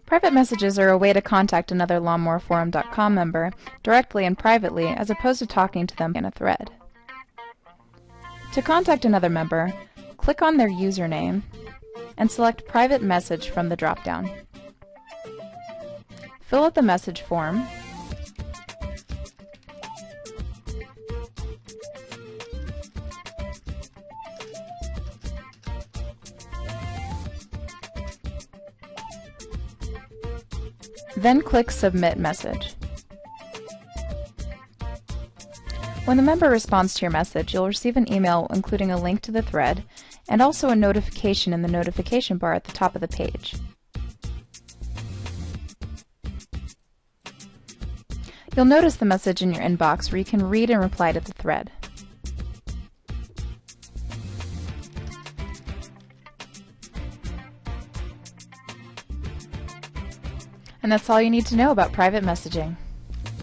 Private messages are a way to contact another LawnMowerForum.com member directly and privately as opposed to talking to them in a thread. To contact another member, click on their username and select Private Message from the drop-down. Fill out the message form, then click Submit Message. When the member responds to your message, you'll receive an email including a link to the thread and also a notification in the notification bar at the top of the page. You'll notice the message in your inbox where you can read and reply to the thread. And that's all you need to know about private messaging.